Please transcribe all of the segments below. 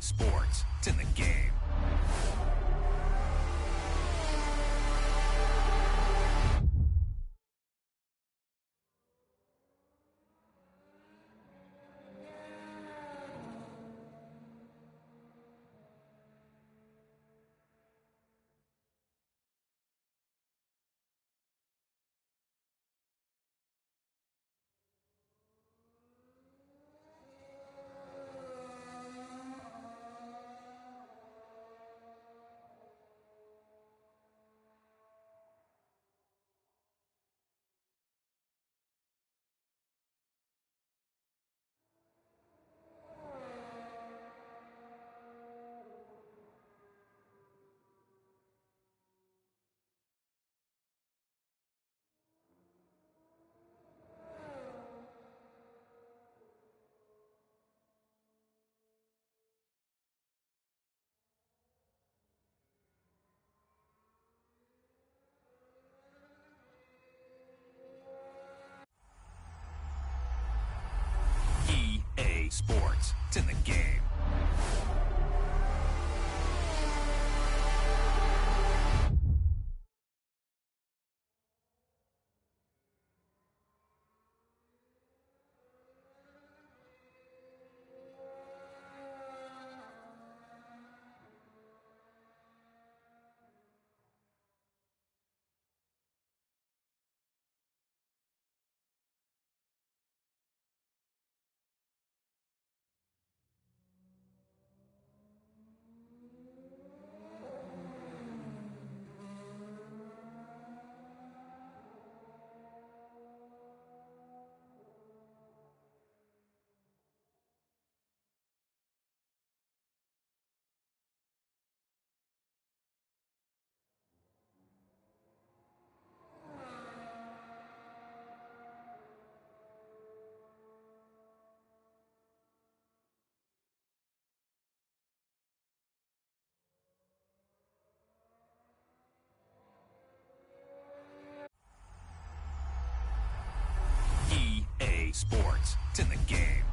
Sports. It's in the game. EA Sports. It's in the game. EA Sports. It's in the game.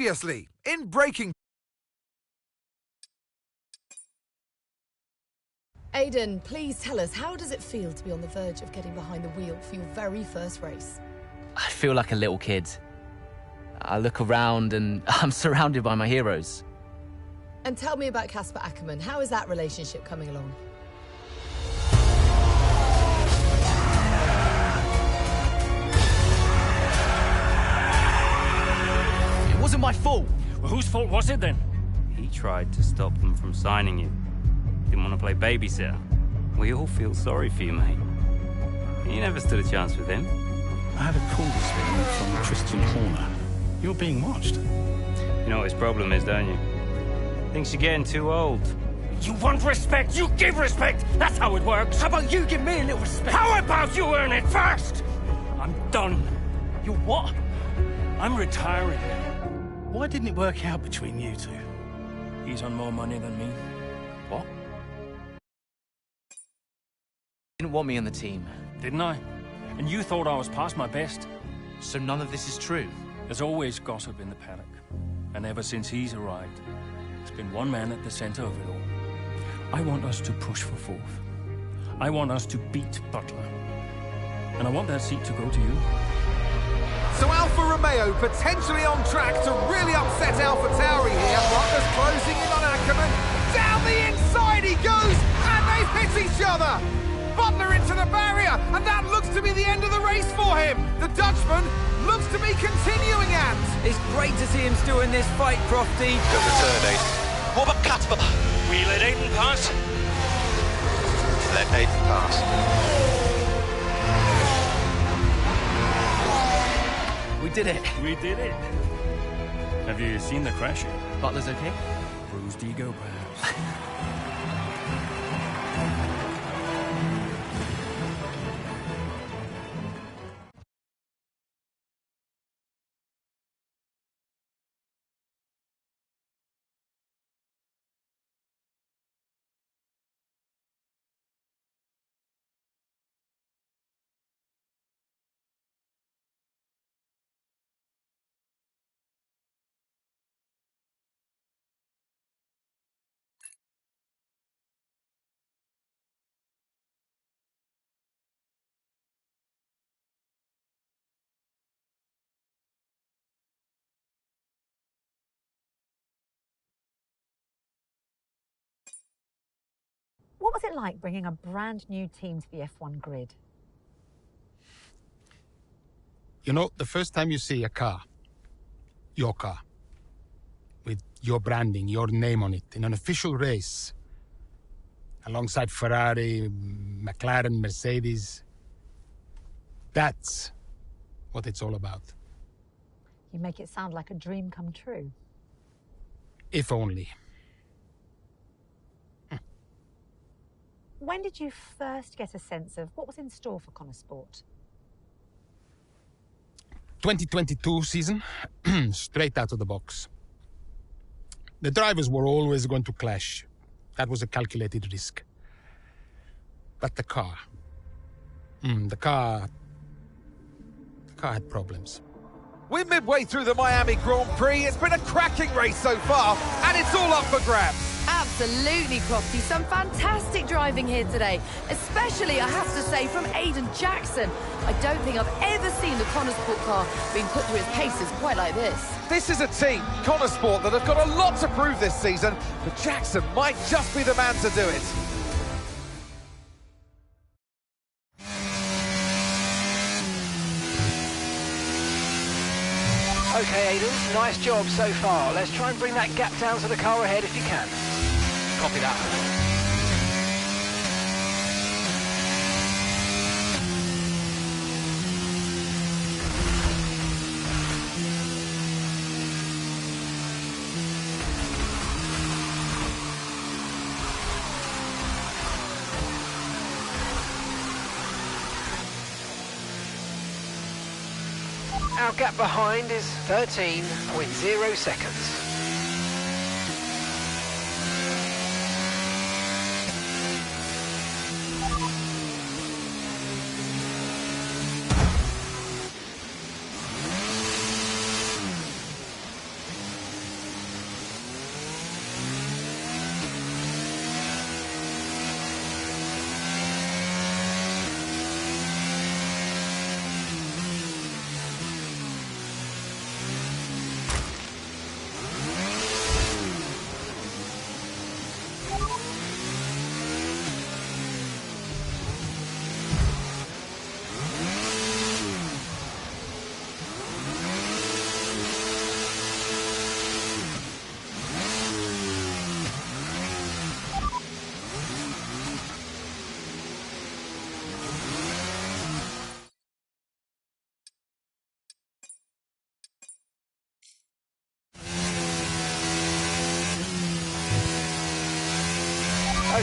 Previously, in Breaking... Aidan, please tell us, how does it feel to be on the verge of getting behind the wheel for your very first race? I feel like a little kid. I look around and I'm surrounded by my heroes. And tell me about Casper Ackerman. How is that relationship coming along? It wasn't my fault. Well, whose fault was it then? He tried to stop them from signing you. Didn't want to play babysitter. We all feel sorry for you, mate. You never stood a chance with him. I had a call this morning from Christian Horner. You're being watched. You know what his problem is, don't you? Thinks you're getting too old. You want respect, you give respect! That's how it works! How about you give me a little respect? How about you earn it first? I'm done. You what? I'm retiring. Why didn't it work out between you two? He's on more money than me. What? Didn't want me on the team. Didn't I? And you thought I was past my best? So none of this is true? There's always gossip in the paddock. And ever since he's arrived, it's been one man at the center of it all. I want us to push for fourth. I want us to beat Butler. And I want that seat to go to you. So Alfa Romeo potentially on track to really upset AlphaTauri here. Butler's closing in on Ackerman. Down the inside he goes, and they've hit each other. Butler into the barrier, and that looks to be the end of the race for him. The Dutchman looks to be continuing and... It's great to see him still in this fight, Crofty. Good return, Aiden. What about Casper? We let Aiden pass. Let Aiden pass. We did it. We did it. Have you seen the crash? Butler's okay? Bruised ego, perhaps. What was it like bringing a brand new team to the F1 grid? You know, the first time you see a car, your car, with your branding, your name on it, in an official race, alongside Ferrari, McLaren, Mercedes, that's what it's all about. You make it sound like a dream come true. If only. When did you first get a sense of what was in store for Connor Sport? 2022 season, straight out of the box. The drivers were always going to clash. That was a calculated risk. But the car... The car had problems. We're midway through the Miami Grand Prix. It's been a cracking race so far, and it's all up for grabs. Absolutely, Crofty. Some fantastic driving here today. Especially, I have to say, from Aiden Jackson. I don't think I've ever seen the Connor Sport car being put through its paces quite like this. This is a team, Connor Sport, that have got a lot to prove this season, but Jackson might just be the man to do it. Okay, Aiden, nice job so far. Let's try and bring that gap down to the car ahead if you can. Copy that. Our gap behind is 13.0 seconds.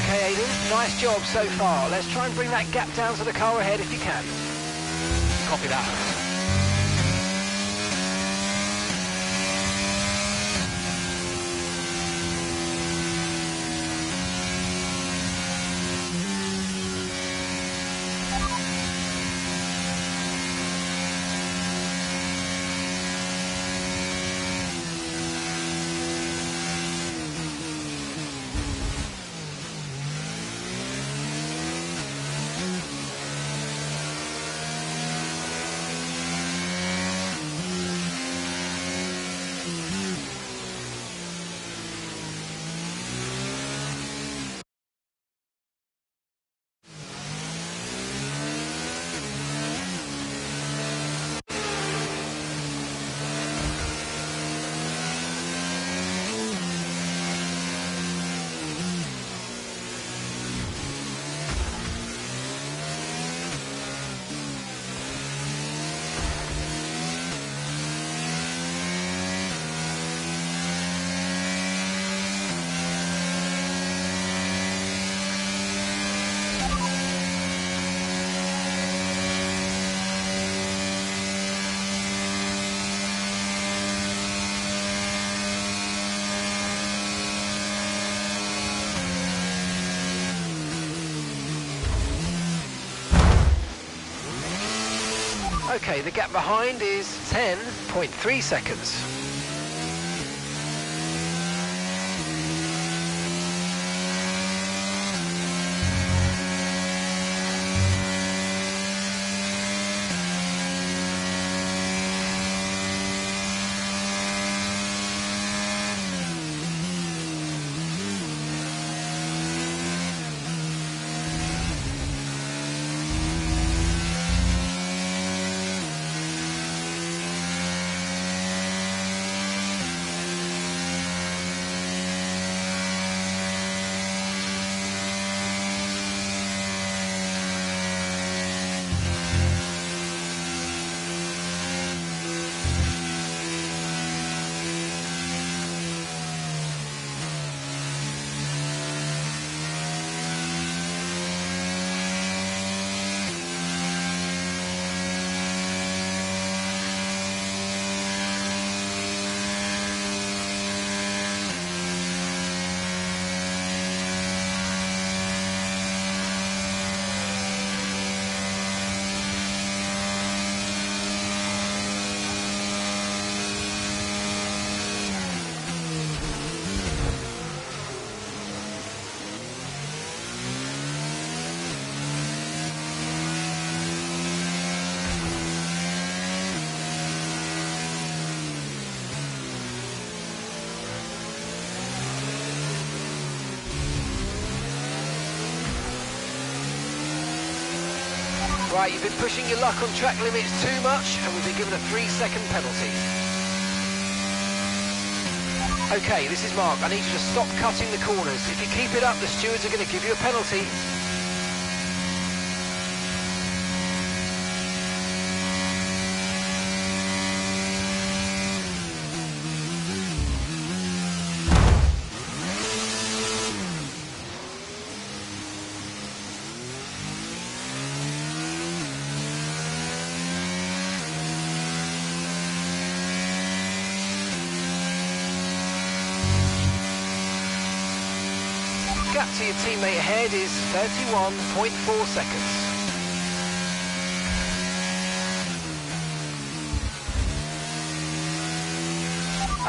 Okay, Aiden, nice job so far. Let's try and bring that gap down to the car ahead if you can. Copy that. Okay, the gap behind is 10.3 seconds. Right, you've been pushing your luck on track limits too much and we've been given a 3-second penalty. Okay, this is Mark. I need you to stop cutting the corners. If you keep it up, the stewards are going to give you a penalty. Gap to your teammate ahead is 31.4 seconds.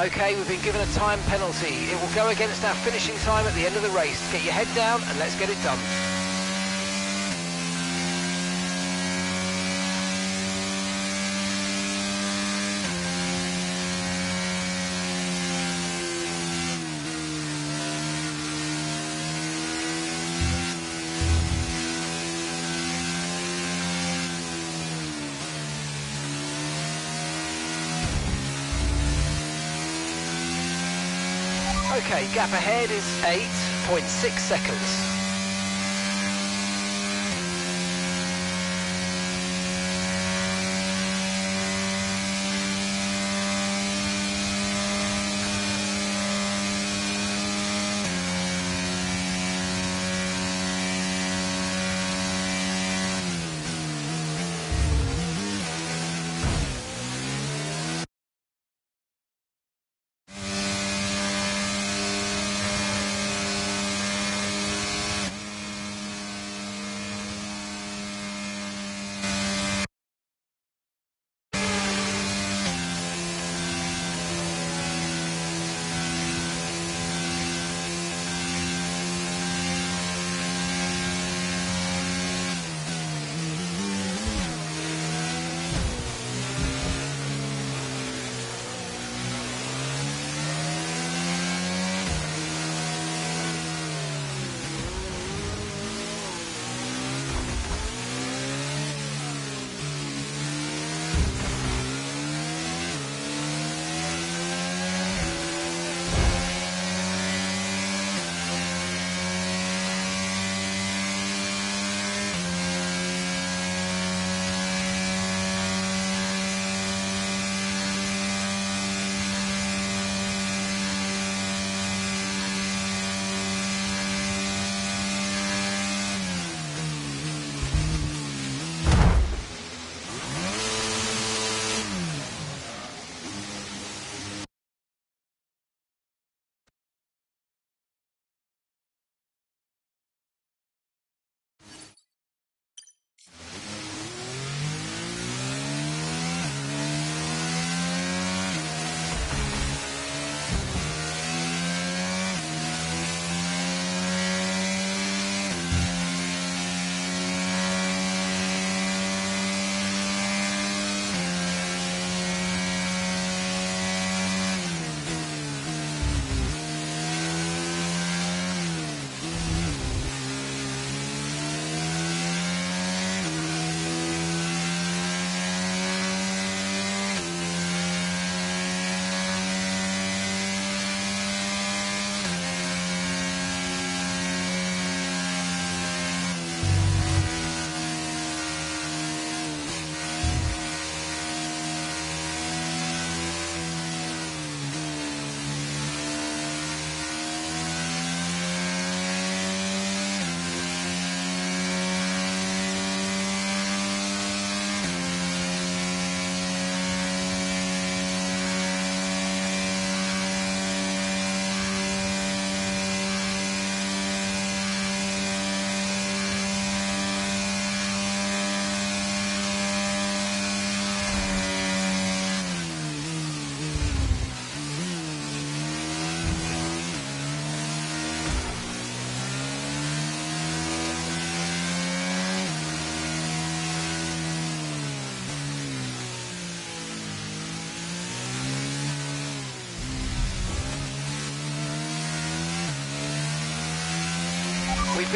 Okay, we've been given a time penalty. It will go against our finishing time at the end of the race. Get your head down and let's get it done. Okay, gap ahead is 8.6 seconds.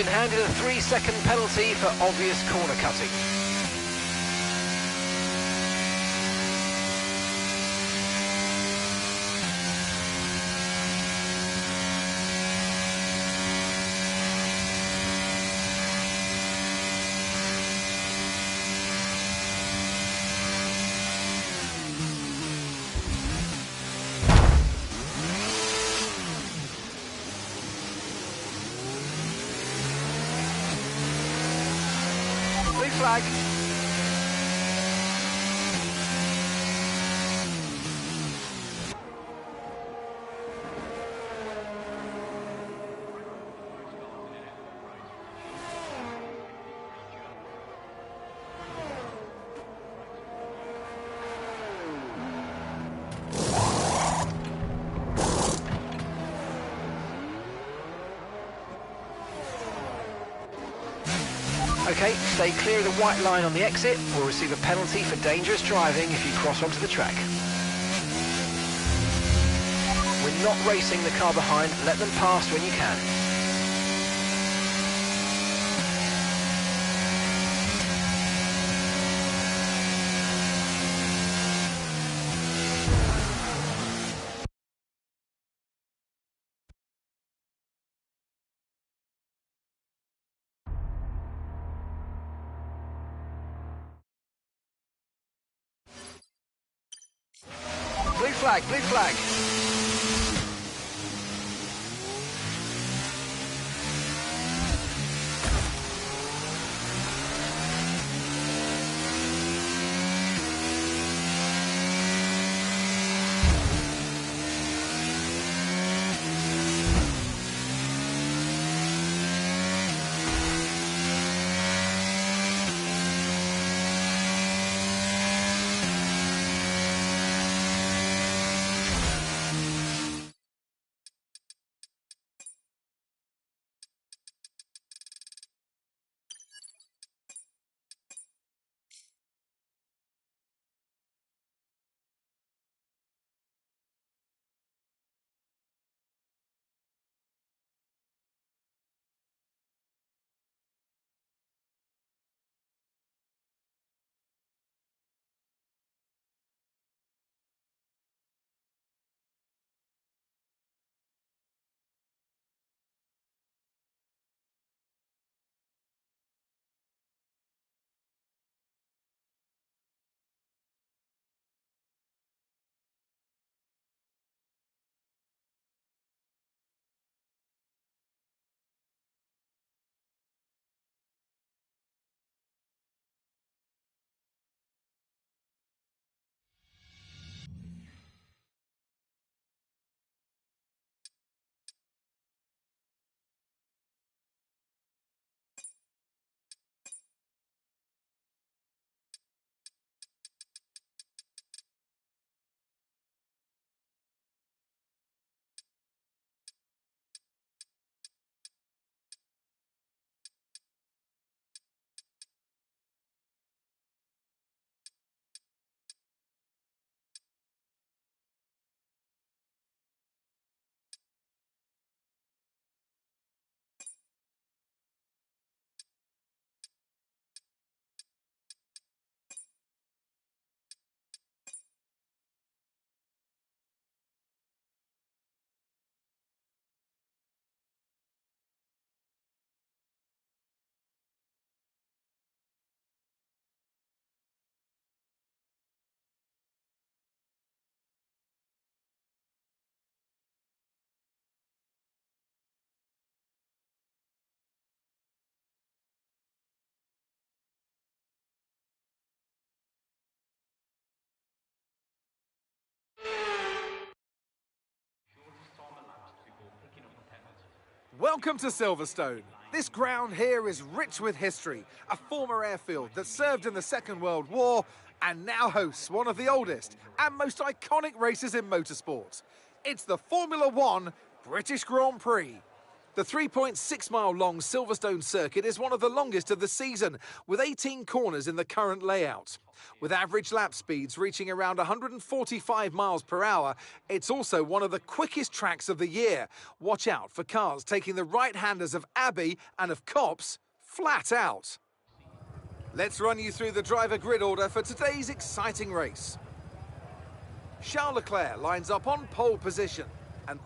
been handed a 3-second penalty for obvious corner cutting. Flag. Okay, stay clear of the white line on the exit or receive a penalty for dangerous driving if you cross onto the track. We're not racing the car behind, let them pass when you can. Blue flag, blue flag. Welcome to Silverstone. This ground here is rich with history, a former airfield that served in the Second World War and now hosts one of the oldest and most iconic races in motorsport. It's the Formula One British Grand Prix. The 3.6-mile-long Silverstone circuit is one of the longest of the season, with 18 corners in the current layout. With average lap speeds reaching around 145 miles per hour, it's also one of the quickest tracks of the year. Watch out for cars taking the right-handers of Abbey and of Copse flat out. Let's run you through the driver grid order for today's exciting race. Charles Leclerc lines up on pole position, and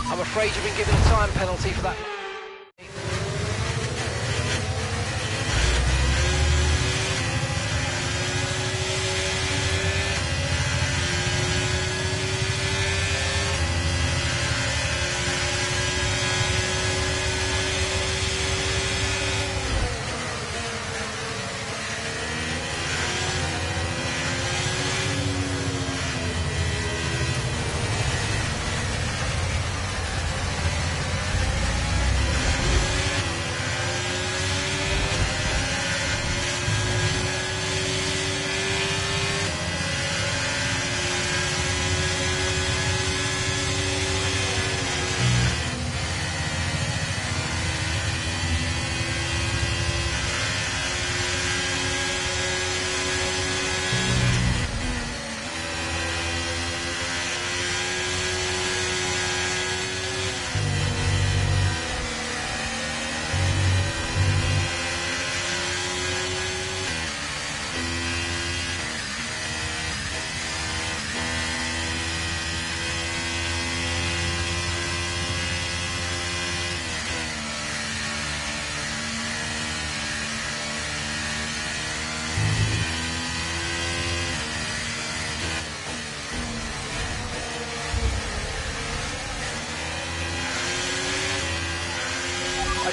I'm afraid you've been given a time penalty for that.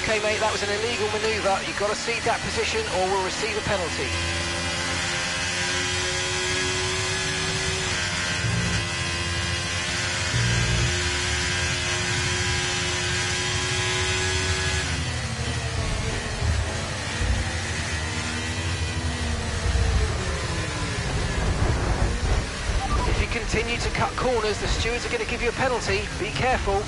Okay, mate, that was an illegal manoeuvre. You've got to cede that position or we'll receive a penalty. If you continue to cut corners, the stewards are going to give you a penalty. Be careful.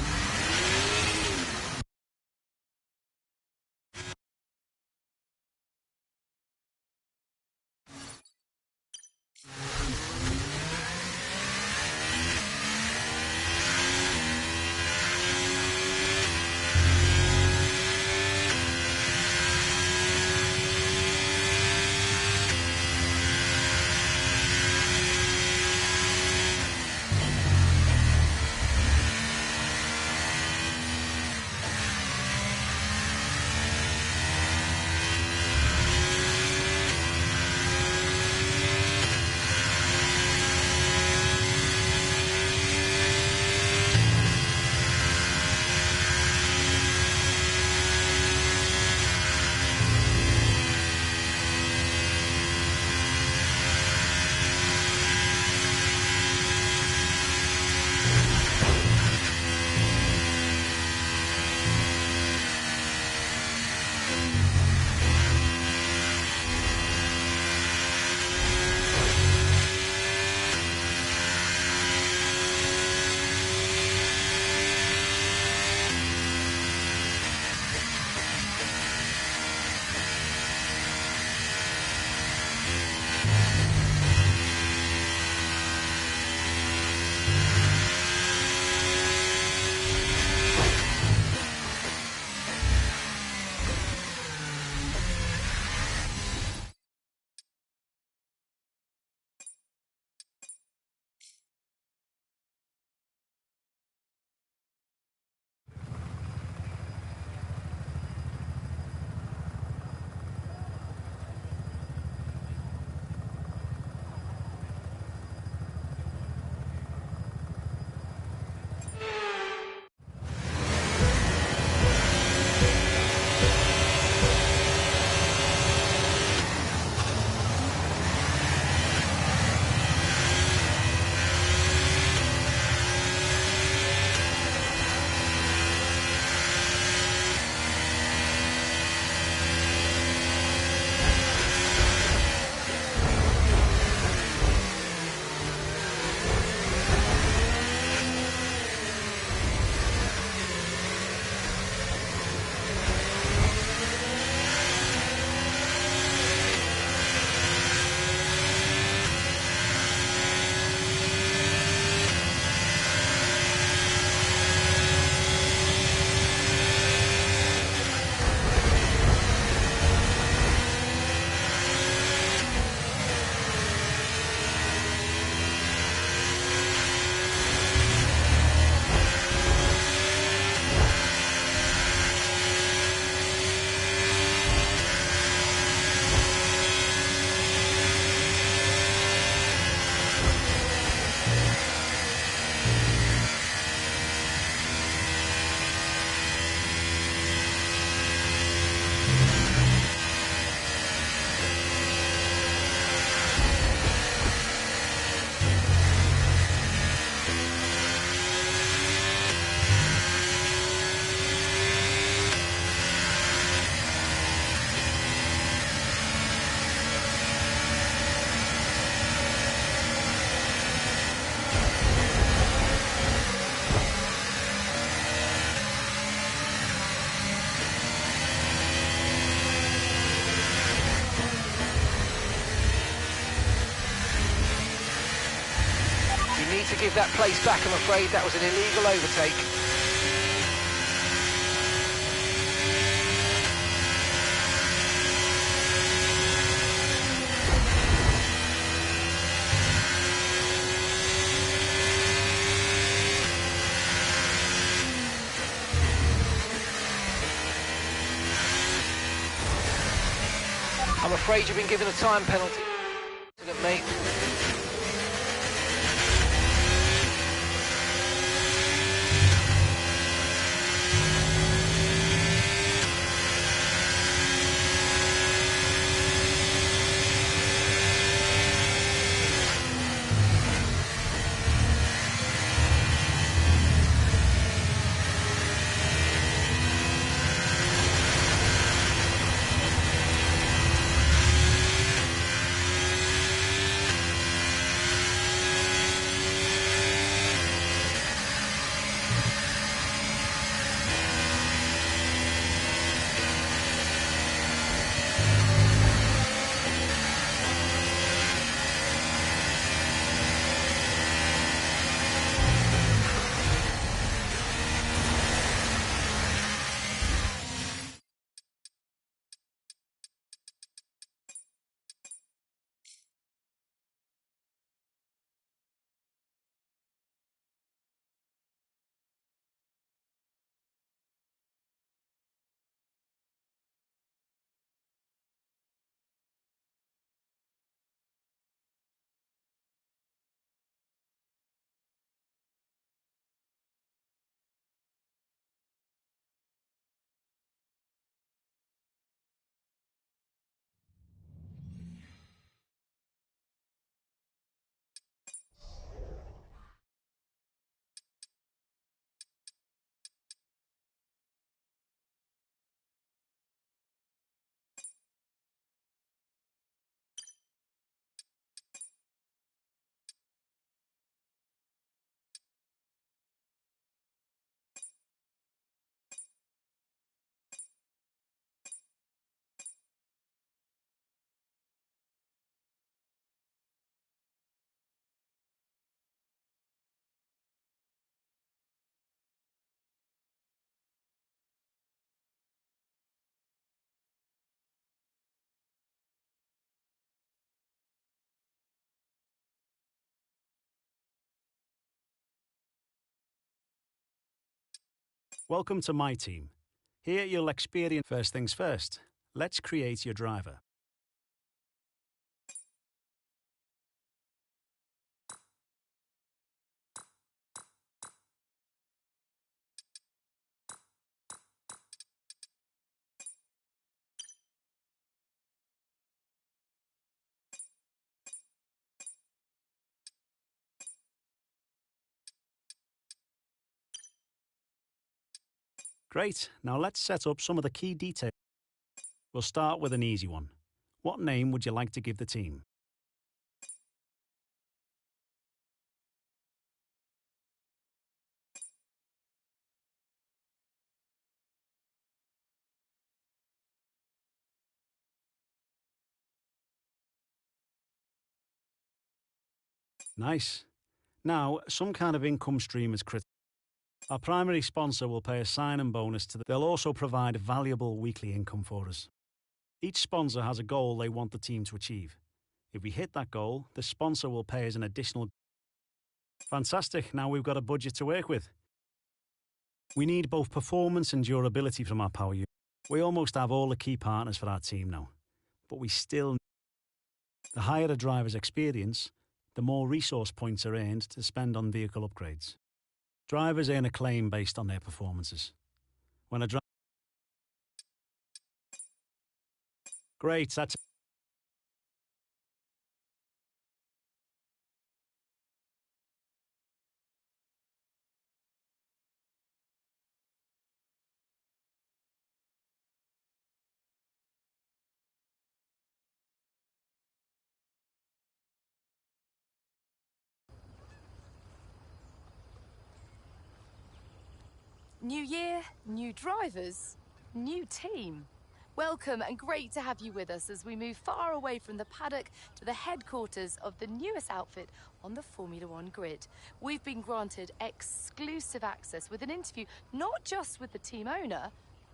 give that place back, I'm afraid. That was an illegal overtake. I'm afraid you've been given a time penalty, mate. Welcome to my team. Here you'll experience first things first. Let's create your driver. Great, now let's set up some of the key details. We'll start with an easy one. What name would you like to give the team? Nice. Now, some kind of income stream is critical. Our primary sponsor will pay a sign-in bonus to they'll also provide valuable weekly income for us. Each sponsor has a goal they want the team to achieve. If we hit that goal, the sponsor will pay us an additional... Fantastic, now we've got a budget to work with. We need both performance and durability from our power unit. We almost have all the key partners for our team now, but we still... The higher a driver's experience, the more resource points are earned to spend on vehicle upgrades. Drivers earn a claim based on their performances. When a driver... Great, that's... New year, new drivers, new team. Welcome and great to have you with us as we move far away from the paddock to the headquarters of the newest outfit on the Formula One grid. We've been granted exclusive access with an interview not just with the team owner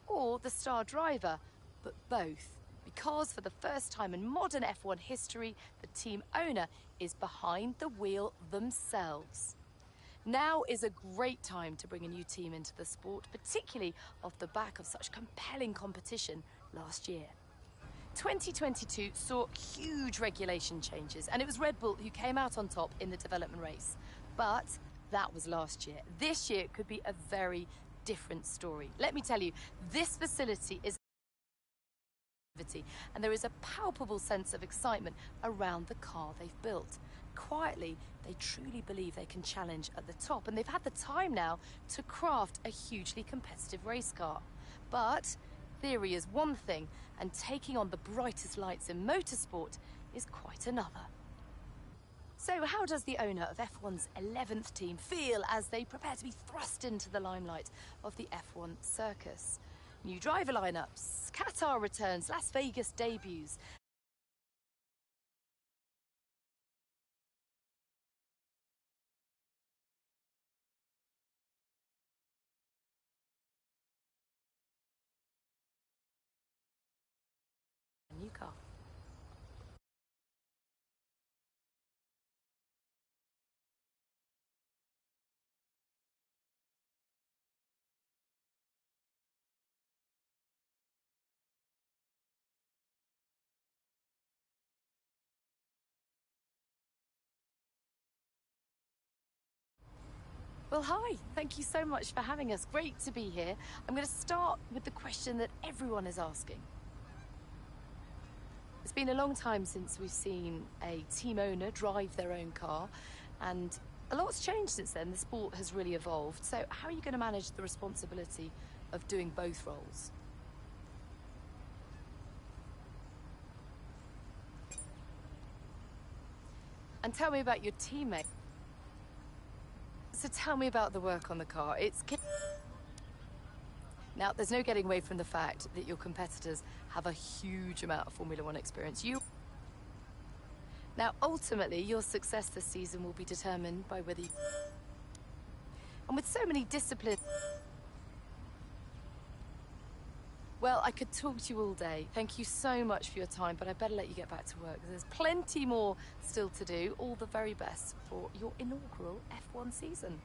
or the star driver, but both. Because for the first time in modern F1 history, the team owner is behind the wheel themselves. Now is a great time to bring a new team into the sport, particularly off the back of such compelling competition last year. 2022 saw huge regulation changes, and it was Red Bull who came out on top in the development race. But that was last year. This year could be a very different story. Let me tell you, this facility is and there is a palpable sense of excitement around the car they've built. Quietly, they truly believe they can challenge at the top, and they've had the time now to craft a hugely competitive race car. But theory is one thing, and taking on the brightest lights in motorsport is quite another. So how does the owner of F1's 11th team feel as they prepare to be thrust into the limelight of the F1 circus? New driver lineups, Qatar returns, Las Vegas debuts. A new car. Well, hi. Thank you so much for having us. Great to be here. I'm going to start with the question that everyone is asking. It's been a long time since we've seen a team owner drive their own car, and a lot's changed since then. The sport has really evolved. So how are you going to manage the responsibility of doing both roles? And tell me about your teammate. So tell me about the work on the car. Now, there's no getting away from the fact that your competitors have a huge amount of Formula One experience. Now, ultimately, your success this season will be determined by whether you... And with so many disciplines... Well, I could talk to you all day. Thank you so much for your time, but I better let you get back to work. There's plenty more still to do. All the very best for your inaugural F1 season.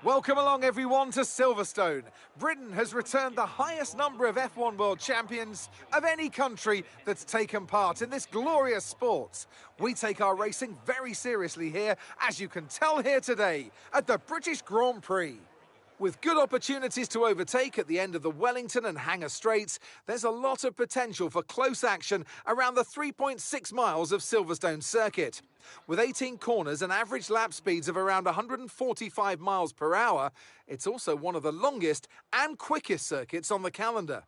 Welcome along everyone to Silverstone. Britain has returned the highest number of F1 World Champions of any country that's taken part in this glorious sport. We take our racing very seriously here, as you can tell here today at the British Grand Prix. With good opportunities to overtake at the end of the Wellington and Hangar Straights, there's a lot of potential for close action around the 3.6 miles of Silverstone circuit. With 18 corners and average lap speeds of around 145 miles per hour, it's also one of the longest and quickest circuits on the calendar.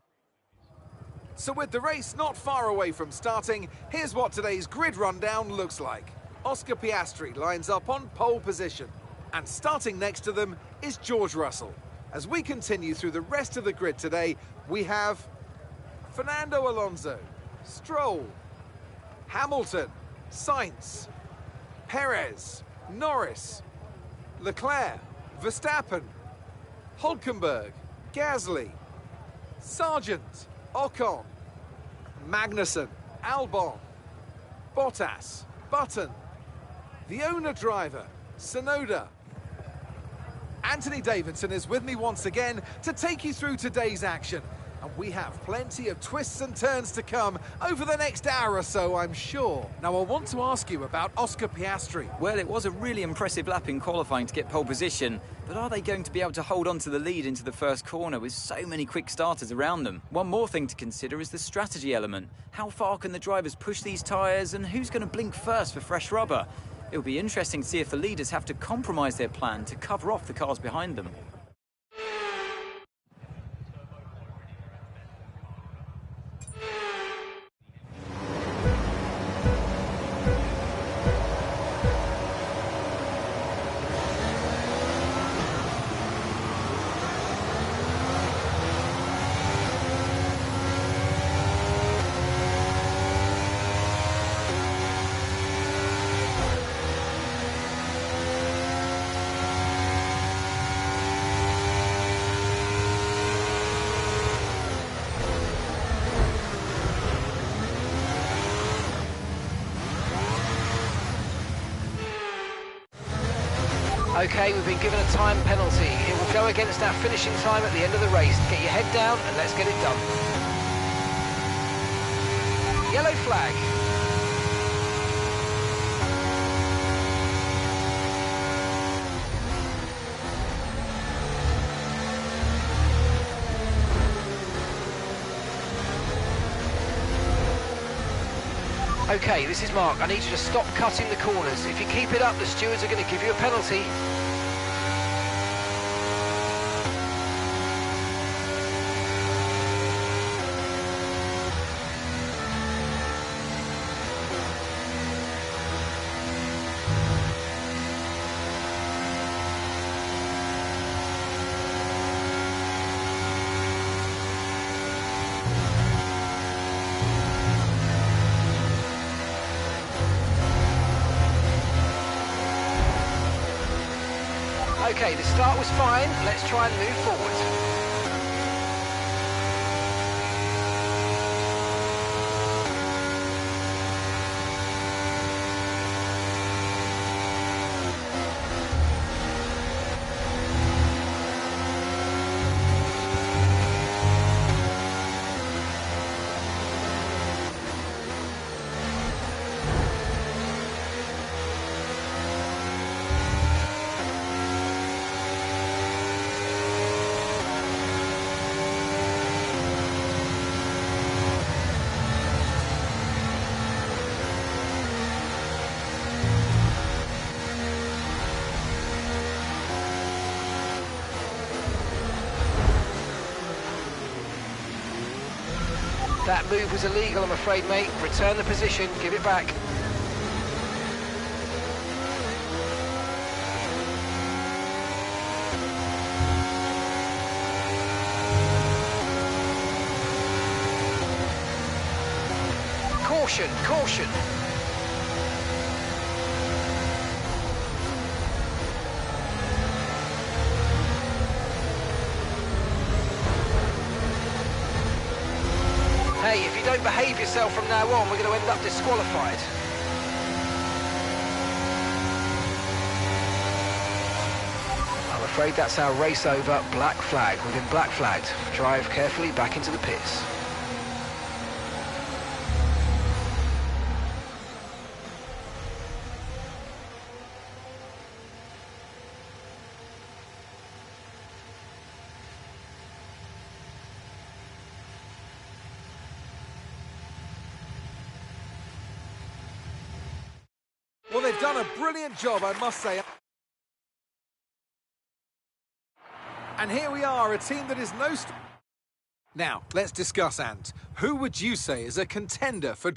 So with the race not far away from starting, here's what today's grid rundown looks like. Oscar Piastri lines up on pole position. And starting next to them is George Russell. As we continue through the rest of the grid today, we have Fernando Alonso, Stroll, Hamilton, Sainz, Perez, Norris, Leclerc, Verstappen, Hülkenberg, Gasly, Sargent, Ocon, Magnussen, Albon, Bottas, Button, the owner driver, Tsunoda. Anthony Davidson is with me once again to take you through today's action. And we have plenty of twists and turns to come over the next hour or so, I'm sure. Now, I want to ask you about Oscar Piastri. Well, it was a really impressive lap in qualifying to get pole position, but are they going to be able to hold on to the lead into the first corner with so many quick starters around them? One more thing to consider is the strategy element. How far can the drivers push these tyres, and who's going to blink first for fresh rubber? It'll be interesting to see if the leaders have to compromise their plan to cover off the cars behind them. Okay, we've been given a time penalty. It will go against our finishing time at the end of the race. Get your head down and let's get it done. Yellow flag. Okay, this is Mark. I need you to stop cutting the corners. If you keep it up, the stewards are going to give you a penalty. Okay, the start was fine. Let's try and move forward. That move was illegal, I'm afraid, mate. Return the position, give it back. Caution, caution. Hey, if you don't behave yourself from now on, we're going to end up disqualified. afraid that's our race over. Black flag. We've been black flagged. Drive carefully back into the pits. Well, they've done a brilliant job, I must say. And here we are, a team that is no... Now, let's discuss, Ant. Who would you say is a contender for...